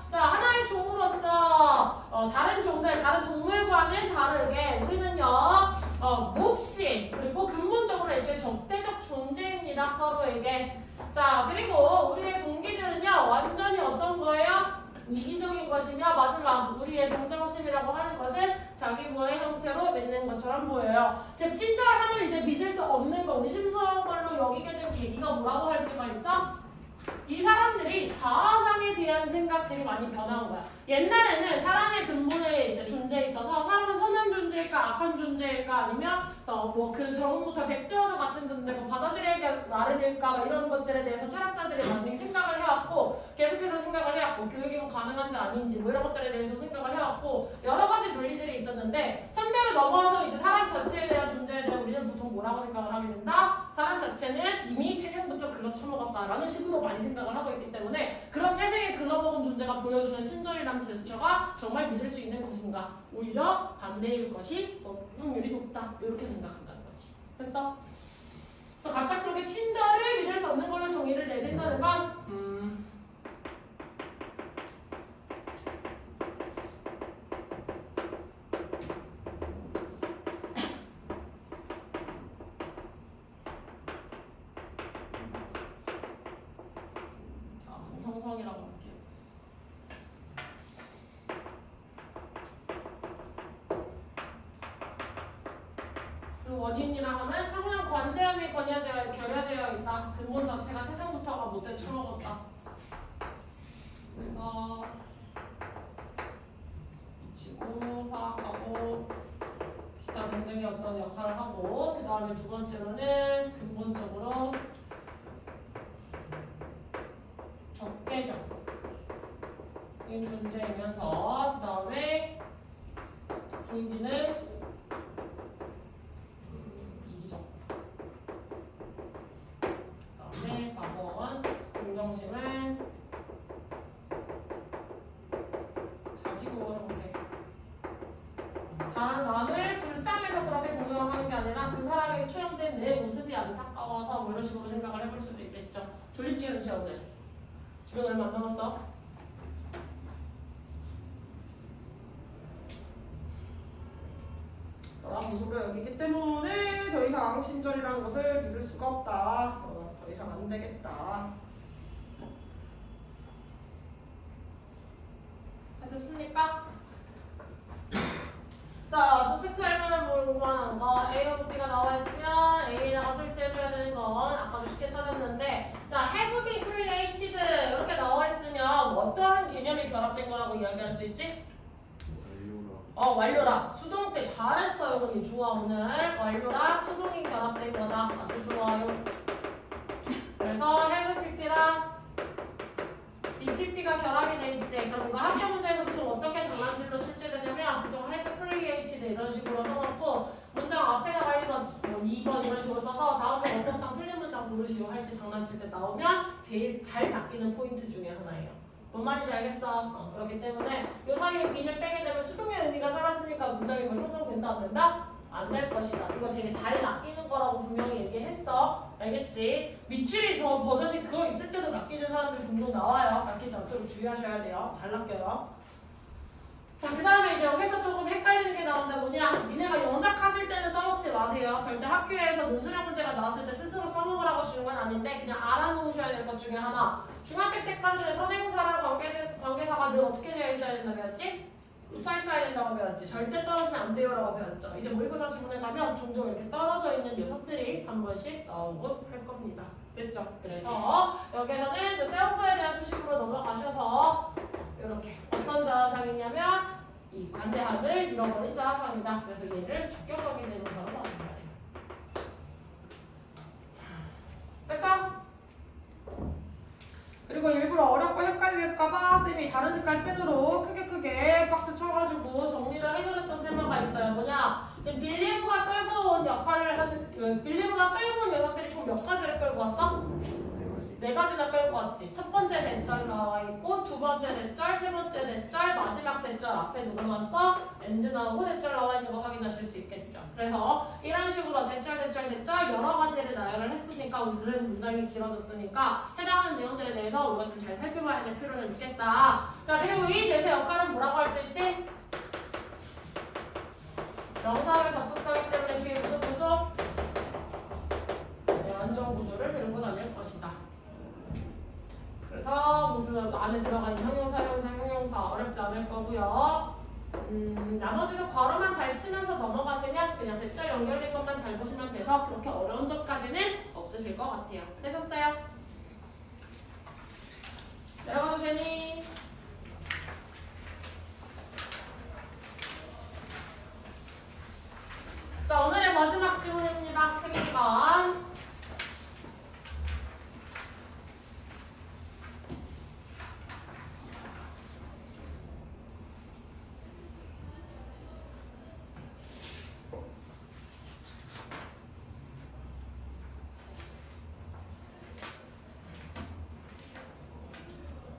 자, 하나의 종으로서 다른 종들, 다른 동물과는 다르게 우리는요, 몹시 그리고 근본적으로 일종의 적대적 존재입니다. 서로에게. 자, 그리고 우리의 동기들은요, 완전히 어떤 거예요? 이기적인 것이며, 마지막 우리의 동정심이라고 하는 것은 자기 부의 형태로 맺는 것처럼 보여요. 즉, 친절함을 이제 믿을 수 없는 거, 의심스러운 걸로 여기게 된 계기가 뭐라고 할 수가 있어? 이 사람들이 자아상에 대한 생각들이 많이 변한 거야. 옛날에는 사람의 근본에 이제 존재에 있어서 사람은 선한 존재일까 악한 존재일까 아니면 뭐 그 전부터 백제어도 같은 존재고 받아들여야 나름일까 이런 것들에 대해서 철학자들이 많이 생각을 해왔고, 계속해서 생각을 해왔고, 교육이 가능한지 아닌지 뭐 이런 것들에 대해서 생각을 해왔고, 여러 가지 논리들이 있었는데, 현대로 넘어와서 이제 사람 자체에 대한 존재에 대해 우리는 보통 뭐라고 생각을 하게 된다? 사람 자체는 이미 태생부터 글러쳐먹었다라는 식으로 많이 생각을 하고 있기 때문에, 그런 태생에 글러먹은 존재가 보여주는 친절이란 제스처가 정말 믿을 수 있는 것인가? 오히려 반대일 것이 확률이 높다. 이렇게 생각한다는 거지. 됐어? 그래서 갑작스럽게 친절을 믿을 수 없는 걸로 정의를 내린다는 건 성성이라고 할게요. 그 원인이라 하면 평양 관대함이 결여되어 있다. 근본 자체가 태생부터가 못돼 처먹었다. 그래서 미치고 사악하고 기타 등등의 어떤 역할을 하고 그 다음에 두 번째로는 근본적으로 적대적인 존재이면서 그 다음에 종기는 이기적. 그 다음에 4번 동정심은 자기보호 형태. 다른 남을 불쌍해서 그렇게 동정을 하는 게 아니라 그 사람에게 투영된 내 모습이 안타까워서 뭐 이런 식으로 생각을 해볼 수도 있겠죠. 졸립지은 시험을. 지금 얼마 안 남았어? 저랑 모습으로 여기기 때문에 더 이상 친절이라는 것을 믿을 수가 없다. 더 이상 안 되겠다. 다 됐습니까? 자, 또 체크할 만한 거 A와 B가 나와 있으면 A에다가 설치해줘야 되는 건 아까도 쉽게 찾았는데 자, have been created 이렇게 나와 있으면 어떠한 개념이 결합된 거라고 이야기할 수 있지? 완료라. 수동태 잘했어요, 선생님. 좋아, 오늘. 완료라. 수동이 결합된 거다. 아주 좋아요. 그래서 have pp랑 BPP가 결합이 돼 있지. 그럼 이거 학교 문제에서 보통 어떻게 장난질로 출제되냐면 보통 has created 이런 식으로 써놓고 문장 앞에다가 1번, 뭐 2번 이런 식으로 써서 다음에 원법상 틀린 문장 고르시오 할 때 장난칠 때 나오면 제일 잘 바뀌는 포인트 중에 하나예요. 뭔 말인지 알겠어? 그렇기 때문에 이 사이에 빈을 빼게 되면 수동의 의미가 사라지니까 문장이 뭐 형성된다 안 된다? 안 될 것이다. 이거 되게 잘 낚이는 거라고 분명히 얘기했어. 알겠지? 밑줄이 더 버젓이 그거 있을 때도 낚이는 사람들 종종 나와요. 낚이지 않도록 주의하셔야 돼요. 잘 낚여요. 자, 그 다음에 이제 여기서 조금 헷갈리는 게 나온다. 뭐냐? 니네가 영작하실 때는 써먹지 마세요. 절대 학교에서 논술형 문제가 나왔을 때 스스로 써먹으라고 주는 건 아닌데 그냥 알아놓으셔야 될 것 중에 하나. 중학교 때까지는 선행사랑 관계사가 늘 어떻게 되어 있어야 된다 배웠지? 붙어 있어야 된다고 배웠지. 절대 떨어지면 안 돼요라고 배웠죠. 이제 모의고사 지문에 가면 종종 이렇게 떨어져 있는 녀석들이 한 번씩 나오곤 할 겁니다. 됐죠? 그래서 여기서는 셀프에 대한 수식으로 넘어가셔서 이렇게 어떤 자아상이냐면 이 관대함을 잃어버린 자아상이다. 그래서 얘를 주격적인 대명사로 넣어줘야 돼요. 됐어? 그리고 일부러 어렵고 헷갈릴까봐 쌤이 다른 색깔 펜으로 크게 박스 쳐가지고 정리를 해드렸던 테마가 있어요. 뭐냐? 지금 빌리브가 끌고 온 역할을 하는, 빌리브가 끌고 온 녀석들이 총 몇 가지를 끌고 왔어? 네 가지나 끌고 왔지. 첫 번째 대절 나와 있고, 두 번째 대절, 세 번째 대절, 마지막 대절 앞에 누가 나왔어? 엔드 나오고 대절 나와 있는 거 확인하실 수 있겠죠. 그래서 이런 식으로 대절 여러 가지를 나열을 했으니까 그래서 문장이 길어졌으니까 해당하는 내용들에 대해서 우리가 좀 잘 살펴봐야 될 필요는 있겠다. 자, 그리고 이 대세 역할은 뭐라고 할 수 있지? 명사의 접속사이기 때문에 뒤에 무슨 구조? 네, 안정 구조를 들고 다닐 것이다. 그래서 무슨 안에 들어가 있는 형용사 어렵지 않을 거고요. 나머지는 괄호만 잘 치면서 넘어가시면 그냥 대절 연결된 것만 잘 보시면 돼서 그렇게 어려운 점까지는 없으실 것 같아요. 되셨어요? 내려가도 되니? 자, 오늘의 마지막 질문입니다. 책 2번.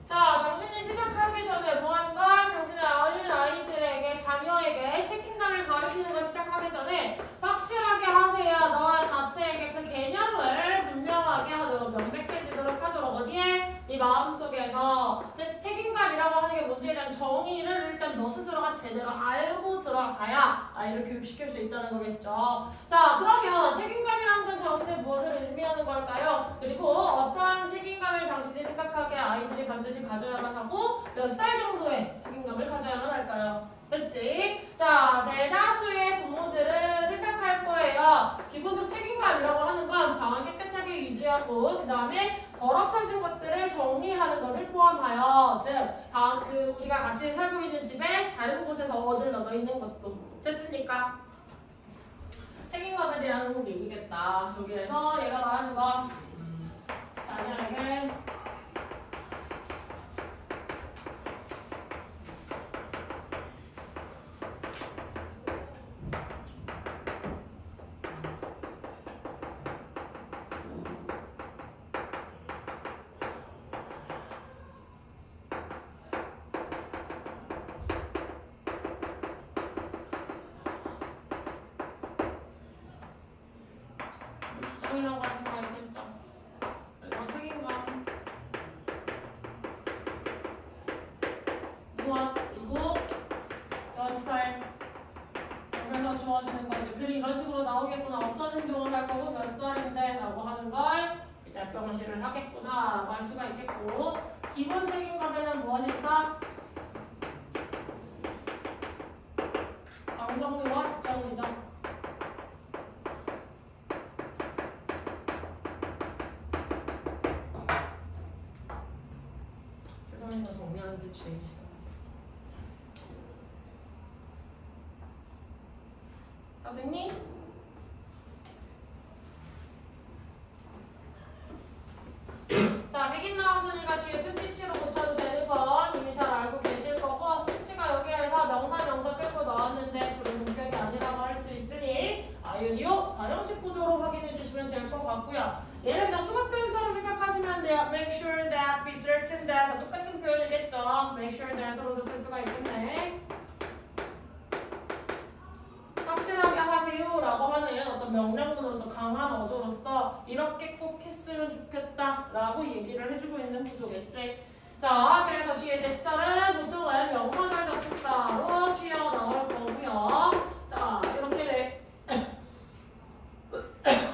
자, 당신이 시작하기 전에 뭐 하는 걸? 당신의 아이들에게, 자녀에게 채팅장을 가르치는 걸 시작하기 전에 확실하게 하세요. 너와 대한 정의를 일단 너 스스로가 제대로 알고 들어가야 아이를 교육시킬 수 있다는 거겠죠. 자, 그러면 책임감이라는 건 당신의 무엇을 의미하는 걸까요? 그리고 어떠한 책임감을 당신이 생각하기에 아이들이 반드시 가져야만 하고 몇 살 정도의 책임감을 가져야만 할까요? 그치? 자, 대다수의 부모들은 생각할 거예요. 기본적 책임감이라고 하는 건 방을 깨끗하게 유지하고 그 다음에 더럽혀진 것들을 정리하는 것을 포함하여 즉, 우리가 같이 살고 있는 집에 다른 곳에서 어질러져 있는 것도 됐습니까? 책임감에 대한 얘기겠다. 여기에서 얘가 말하는 거 자녀에게 주장이라고 할 수가 있겠죠. 그래서 책임감 무엇이고 몇 살 여기서 주어지는 거지. 글이 이런 식으로 나오겠구나. 어떤 행동을 할 거고 몇 살인데 라고 하는 걸 이제 명시를 하겠구나 라고 할 수가 있겠고 기본 책임감에는 무엇이 있다? 방정리와 직정리죠. 세상에서 정리하는 게 제일이다. 다 됐니? 자, 백인 나왔으니까 뒤에 특치치로 붙여도 되는 건 이미 잘 알고 계실 거고 특치가 여기에서 명사 끌고 나왔는데 둘은 문격이 아니라고 할 수 있으니 아이오니오 4형식 구조로 확인해 주시면 될 것 같고요. 얘를 그냥 수학 표현처럼 생각하시면 돼요. Make sure that, be certain that 다 똑같은 표현이겠죠. Make sure that으로도 쓸 수가 있겠네. 확실하게 하세요 라고 하는 어떤 명령문으로서 강한 어조로서 이렇게 꼭 했으면 좋겠다 라고 얘기를 해주고 있는 구조겠지. 자, 그래서 뒤에 대자는 보통은 명사절 접속사로 튀어나올 거고요. 자, 이렇게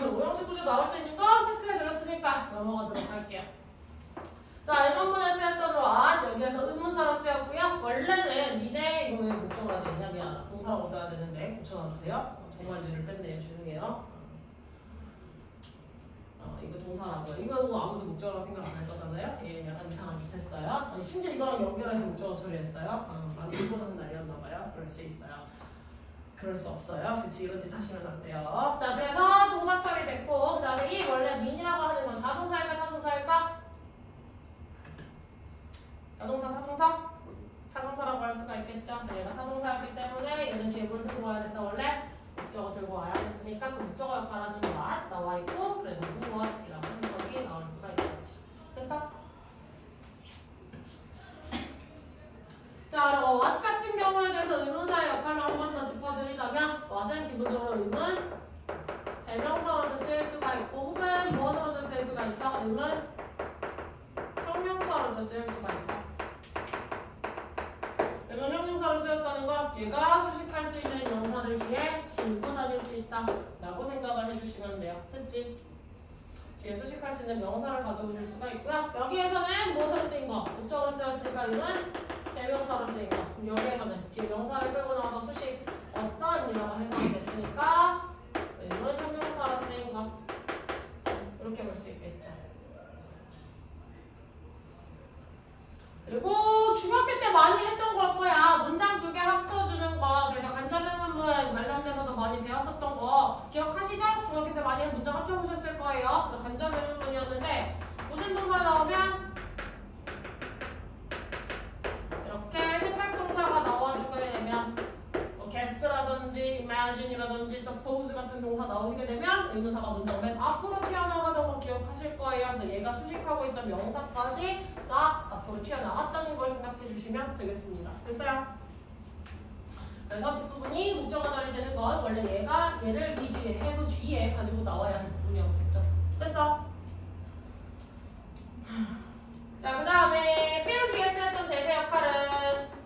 오형식 구조 나올 수 있는 건 체크해드렸으니까 넘어가도록 할게요. 자, 이번 번에 쓰였던 what 여기에서 의문사로 쓰였고요. 원래는 미래 이거 왜 목적어가 되냐? 미안, 동사라고 써야 되는데 고쳐놔주세요. 정말 뇌를 뺐네요. 죄송해요. 이거 동사라고. 이거 뭐 아무도 목적어라고 생각 안 할 거잖아요. 예, 약간 이상한 짓 했어요. 아니, 심지어 이거랑 연결해서 목적어 처리했어요. 많이 일본하는 날이었나봐요. 그럴 수 있어요. 그럴 수 없어요. 그치, 이런 짓 하시면 안 돼요. 자, 그래서 동사 처리됐고 그 다음에 이 원래 민이라고 하는 건 자동사일까 타동사일까? 자동사, 타동사? 타동사라고 할 수가 있겠죠. 자, 얘가 타동사였기 때문에 얘는 뒤에 뭘 들고 와야 된다 원래? 목적어 들고 와야 됐으니까 그 목적어 역할하는 what 나와 있고 그래서 무엇이라고 해석이 나올 수가 있겠지. 됐어? 자, 그리고 what 같은 경우에 대해서 의문사의 역할을 한 번 더 짚어드리자면 what은 기본적으로 의문 대명사로도 쓰일 수가 있고 혹은 무엇으로도 쓰일 수가 있죠. 의문 형용사로도 쓰일 수가 있죠. 이건 형용사로 쓰였다는 건 얘가 수식할 수 있는 명사를 위해 짚고 다닐 수 있다 라고 생각을 해주시면 돼요. 됐지? 뒤에 수식할 수 있는 명사를 가져오실 수가 있고요. 여기에서는 무엇으로 쓰인 거? 목적으로 쓰였으니까 이건 대명사로 쓰인 거. 그럼 여기에서는 뒤에 명사를 끌고 나와서 수식 어떠한이라고 해석이 됐으니까 이건 형용사로 쓰인 거. 이렇게 볼 수 있겠죠. 그리고 중학교 때 많이 했던 걸 거야. 문장 두 개 합쳐주는 거. 그래서 간접명문문 관련돼서도 많이 배웠었던 거 기억하시죠? 중학교 때 많이 문장 합쳐보셨을 거예요. 그래서 간접명문문이었는데 무슨 동사 나오면 이렇게 생각동사가 나와주게 되면 뭐 guess라든지 imagine이라든지 suppose 같은 동사 나오시게 되면 의문사가 문장 맨 앞으로 튀어나가는 거 기억하실 거예요. 그래서 얘가 수식하고 있던 명사까지 싹 앞으로 튀어나왔다는 걸 생각해 주시면 되겠습니다. 됐어요? 그래서 뒷부분이 목적어 자리 되는 건 원래 얘를 이 뒤에 have 뒤에 가지고 나와야 할 부분이었겠죠. 됐어? 자, 그 다음에 feel 뒤에 쓰였던 대세 역할은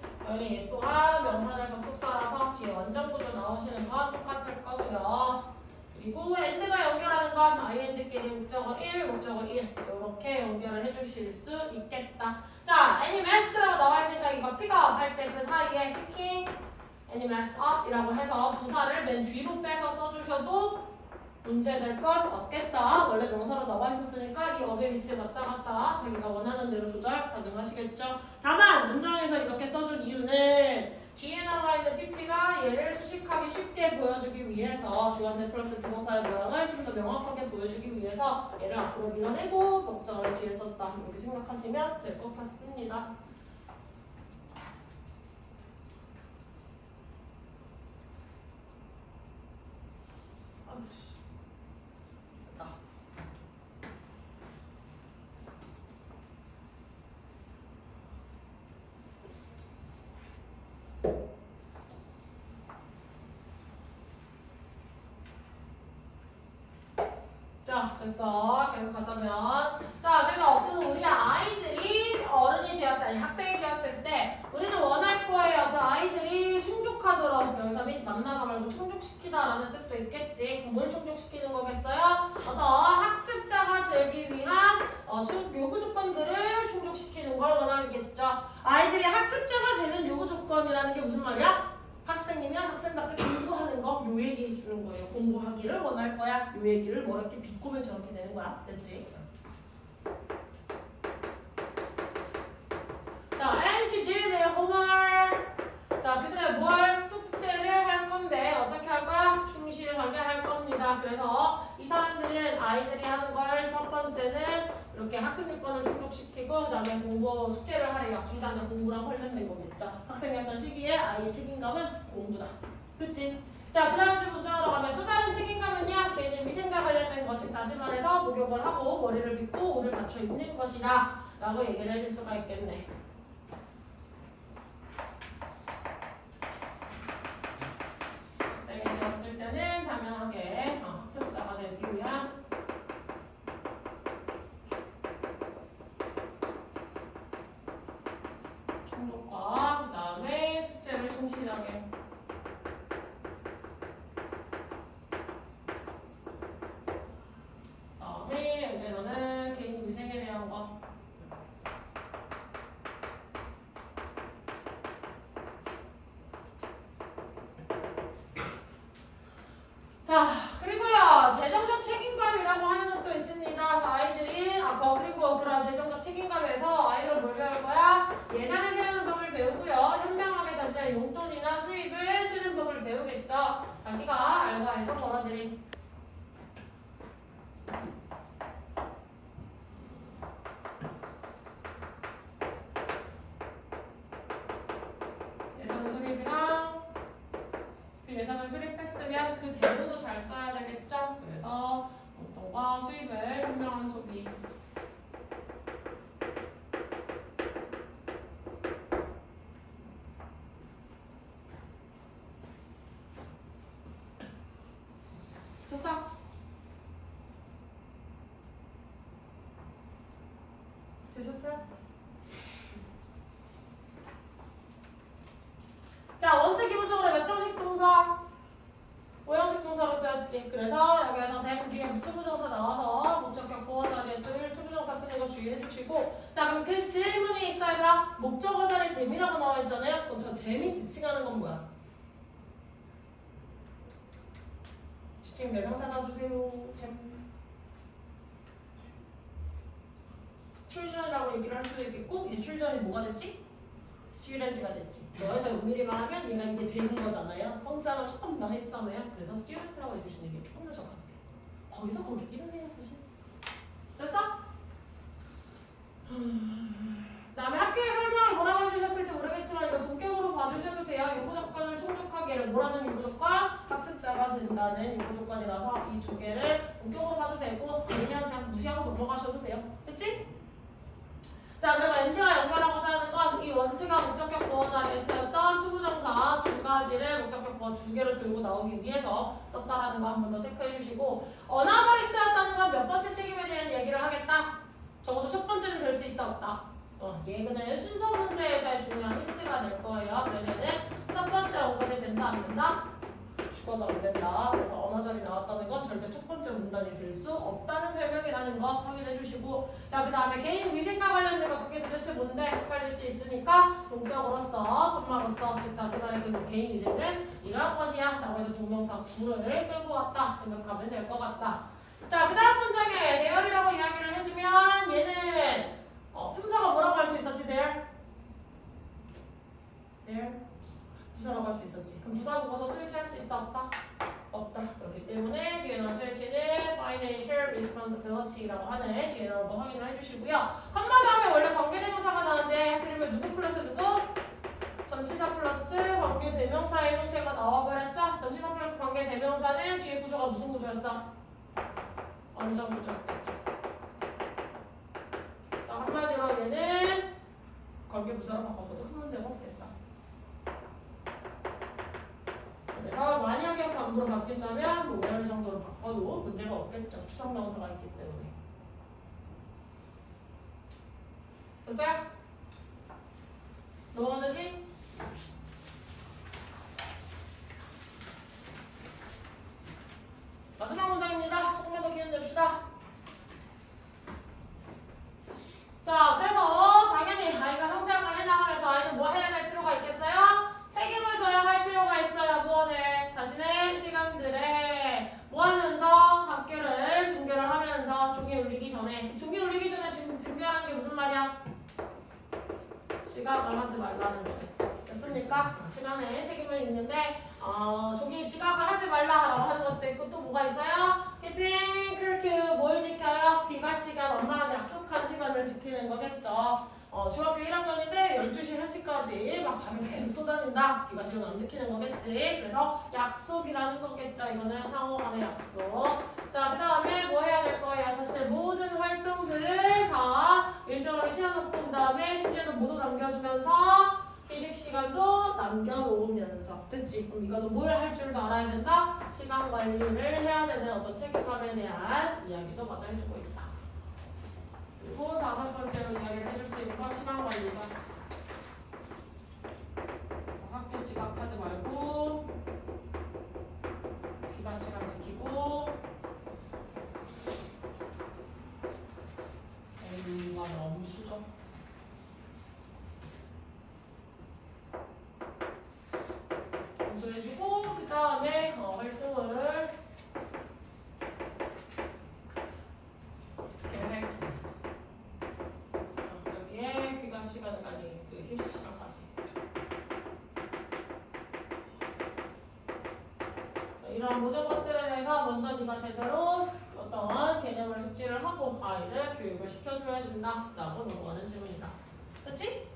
end가 연결하는 건 ing끼리 목적어 1, 목적어 1 이렇게 연결을 해주실 수 있겠다. 자, any mess라고 나와 있으니까 이거 픽업 할 때 그 사이에 picking, any mess up 이라고 해서 부사를 맨 뒤로 빼서 써주셔도 문제될 건 없겠다. 원래 명사로 나와 있었으니까 이 업의 위치에 왔다 갔다 자기가 원하는 대로 조절 가능하시겠죠. 다만 문장에서 이렇게 써준 이유는 뒤에 나와 있는 PP가 얘를 수식하기 쉽게 보여주기 위해서 주관대 플러스 비동사의 모양을 좀 더 명확하게 보여주기 위해서 얘를 앞으로 밀어내고 목적어를 뒤에 썼다. 이렇게 생각하시면 될 것 같습니다. 자, 됐어. 계속 가자면. 자, 그래서 그 우리 아이들이 어른이 되었을 때, 아니 학생이 되었을 때, 우리는 원할 거예요. 그 아이들이 충족하도록. 여기서 만나다 말고 충족시키다라는 뜻도 있겠지. 그럼 뭘 충족시키는 거겠어요? 어떤 학습자가 되기 위한 요구 조건들을 충족시키는 걸 원하겠죠. 아이들이 학습자가 되는 요구 조건이라는 게 무슨 말이야? 학생이면 학생답게 공부하는 거, 요 얘기 해주는 거예요. 공부하기를 원할 거야. 요 얘기를 뭐 이렇게 비꼬면 저렇게 되는 거야. 됐지? 자, and to do their homework. 자, 그들의 뭘 숙제를 할 건데 어떻게 할 거야? 충실하게 할 겁니다. 그래서 이 사람들은 아이들이 하는 걸 첫 번째는 이렇게 학습 요건을 충족시키고 그 다음에 공부 숙제를 하래요. 둘 다 공부랑 관련된 거겠죠. 학생이었던 시기에 아이의 책임감은 공부다. 그치? 자, 그 다음 주 문장으로 가면 또 다른 책임감은요. 개인의 위생과 관련된 것, 즉 다시 말해서 목욕을 하고 머리를 빗고 옷을 갖춰 입는 것이다 라고 얘기를 해줄 수가 있겠네. 학생이 되었을 때는 당연하게 학습자가 되기 위한 충족과 그 다음에 숙제를 충실하게 다음에 여기에서는 개인 위생에 대한 거 자, 그리고요 재정적 책임감이라고 하는 것도 있습니다. 아이들이 그리고 그런 재정적 책임감에서 아이들은 뭘 배울 거야? 예산을 세우는 법을 배우고요. 현명하게 자신의 용돈이나 수입을 쓰는 법을 배우겠죠. 자기가 알바해서 벌어들인 예산 수립이랑 그 예산을 수립했으면 그 대우도 잘 써야 되겠죠. 그래서 용돈과 수입을 현명한 소비 됐어? 되셨어요? 자, 원칙 기본적으로 몇 정식 동사? 5형식 동사로 쓰였지. 그래서 여기에서 된 뒤에 투부정사 나와서 목적격 보어 자리에 줄 투부정사 쓰는 거 주의해 주시고. 자, 그럼 그 질문이 있어 얘들아. 목적어 자리에 댐이라고 나와 있잖아요. 그럼 저 댐이 지칭하는 건 뭐야? 지칭 대상 찾아주세요. 댐. 출전이라고 얘기를 할 수도 있겠고, 이제 출전이 뭐가 됐지? 스튜던트가 됐지. 여기서 은밀히만 하면 얘가 이제 되는 거잖아요. 성장을 조금 더 했잖아요. 그래서 스튜던트라고 해주시는 게 조금 더 적합해요. 거기서 거기 뛰는 해요, 사실. 됐어? 그다음에 학교의 설명을 뭐라고 해주셨을지 모르겠지만 이거 동격으로 봐주셔도 돼요. 요구 조건을 충족하기를 뭐라는 요구 조건? 학습자가 된다는 요구 조건이라서 이 두 개를 동격으로 봐도 되고 아니면 그냥 무시하고 넘어가셔도 돼요. 됐지? 자, 그리고 엔드와 연결하고자 하는 건 이 원칙과 목적격 보어 자리에 채웠던 투부정사 두 가지를 목적격 보어 두 개를 들고 나오기 위해서 썼다라는 거 한 번 더 체크해 주시고 어나더를 쓰였다는 건 몇 번째 책임에 대한 얘기를 하겠다? 적어도 첫 번째는 될 수 있다 없다? 얘는 순서 문제에서의 중요한 힌트가 될 거예요. 그래서 얘는 첫 번째 언급이 된다 안 된다? 죽어도 안 된다. 그래서 어나더이 나왔다는 건 절대 첫 번째 문제 분단이 될 수 없다는 설명이라는 거 확인해 주시고 자, 그 다음에 개인 위생과 관련된 거 그게 도대체 뭔데 헷갈릴 수 있으니까 동격으로서, 콤마로서 즉 다시 말해 그 개인 위생은 이러한 것이야 라고 해서 동명사 구를 끌고 왔다 생각하면 될 것 같다. 자, 그 다음 문장에 대열이라고 이야기를 해주면 얘는 품사가 뭐라고 할 수 있었지? 대열? 부사라고 할 수 있었지. 그럼 부사 보고서 수일치 할 수 있다 없다? 없다. 그렇기 때문에 뒤에 나온 수일치는 financial responsibility라고 하는 뒤에 나온 거 확인을 해주시고요. 한마디 하면 원래 관계대명사가 나오는데 그러면 누구 플러스 누구? 전치사 플러스 관계대명사의 형태가 나와버렸죠? 전치사 플러스 관계대명사는 뒤에 구조가 무슨 구조였어? 완전 구조였겠죠. 자, 한마디로 얘는 관계부사로 바꿨어도 큰 문제가 없겠다. 내가 만약에 관부로 바뀐다면 뭐 where 정도로 바꿔도 문제가 없겠죠. 추상명사가 있기 때문에. 됐어요? 넘어가도 되지? 마지막 문장입니다. 조금만 더 기운 냅시다. 자, 그래서 당연히 아이가 성장을 해나가면서 아이는 뭐 해야 될 필요가 있겠어요? 책임을 져야 할 필요가 있어요. 무엇을? 자신의 시간들에 뭐 하면서 학교를 등교를 하면서 종이 울리기 전에 지금 종이 울리기 전에 지금 등교하는 게 무슨 말이야? 지각을 하지 말라는 거네. 됐습니까? 시간에 책임을 있는데 종이 지각을 하지 말라라고 하는 것도 있고 또 뭐가 있어요? 키핑 curfew 뭘 지켜요? 귀가 시간 엄마랑 약속한 시간을 지키는 거겠죠. 중학교 1학년인데 12시 1시까지 막 밤에 계속 쏟아낸다. 귀가 시간 안 지키는 거겠지. 그래서 약속이라는 거겠죠. 이거는 상호 간의 약속. 자, 그 다음에 뭐 해야 될 거예요? 사실 모든 활동들을 다 일정하게 채워놓고 온 다음에 심지어는 모두 남겨주면서 휴식 시간도 남겨놓으면서 됐지? 그럼 이거는 뭘 할 줄도 알아야 된다? 시간 관리를 해야 되는 어떤 책임감에 대한 이야기도 마저 해주고 있다. 그리고 5번째로 이야기를 해줄 수 있는 건 시간 관리가 학교 지각하지 말고 귀가 시간 지키고 이거 너무 수죠? 해주고 그 다음에 활동을 계획 여기에 귀가 시간까지 그 휴식 시간까지 자, 이런 모든 것들에 대해서 먼저 네가 제대로 어떤 개념을 숙지를 하고 아이를 교육을 시켜줘야 된다라고 넘어가는 질문이다. 그렇지?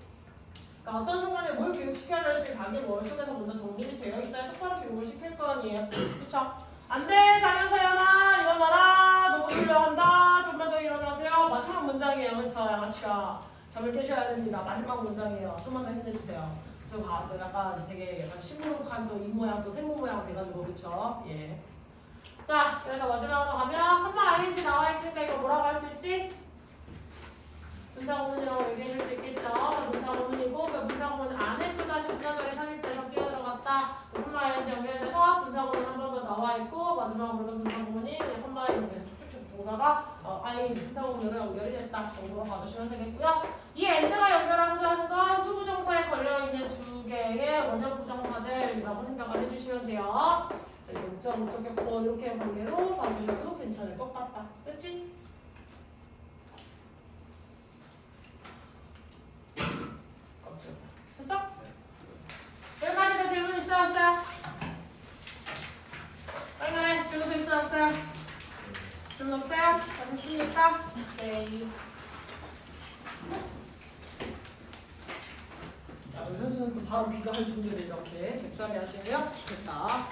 그러니까 어떤 순간에 뭘 교육시켜야 될지 자기 머릿속에서 먼저 정리가 되어 있어야 똑바로 교육을 시킬 거 아니에요. 그쵸? 안 돼! 장현서연아! 일어나라! 너무 졸려한다! 좀만 더 일어나세요. 마지막 문장이에요. 그쵸? 양아치가. 잠을 깨셔야 됩니다. 마지막 문장이에요. 좀만 더 힘내주세요. 저 봐. 또 약간 되게 약간 심무룩한 또 입 모양 또 생모 모양 돼가지고 그쵸? 예. 자, 그래서 마지막으로 가면 한마 ING 나와 있으니까 이거 뭐라고 할 수 있지? 분사구문이라고 얘기해줄 수 있겠죠. 분사구문이고 그 분사구문 안에 또다시 분사절이 3일째에서 끼어들어갔다. 콤마 ING 연결돼서 분사구문 한 번 더 나와 있고 마지막으로는 분사구문이 콤마 ING 쭉쭉쭉 보다가 ING 분사구문으로 연결이 됐다 정도로 봐주시면 되겠고요. 이 AND가 연결하고자 하는 건 투부정사에 걸려있는 두 개의 원형 부정사들이라고 생각을 해주시면 돼요. 목적, 목적격보 이렇게 관계로 봐주셔도 괜찮을 것 같다. 됐지? 됐어? 여기까지도 질문 있어 없어요? 빨리 질문 있어 없어요? 질문 없어요? 다 됐습니까? 네. 자, 우리 현수는 또 바로 귀가 할 준비를 이렇게 잽싸게 하시네요. 됐다.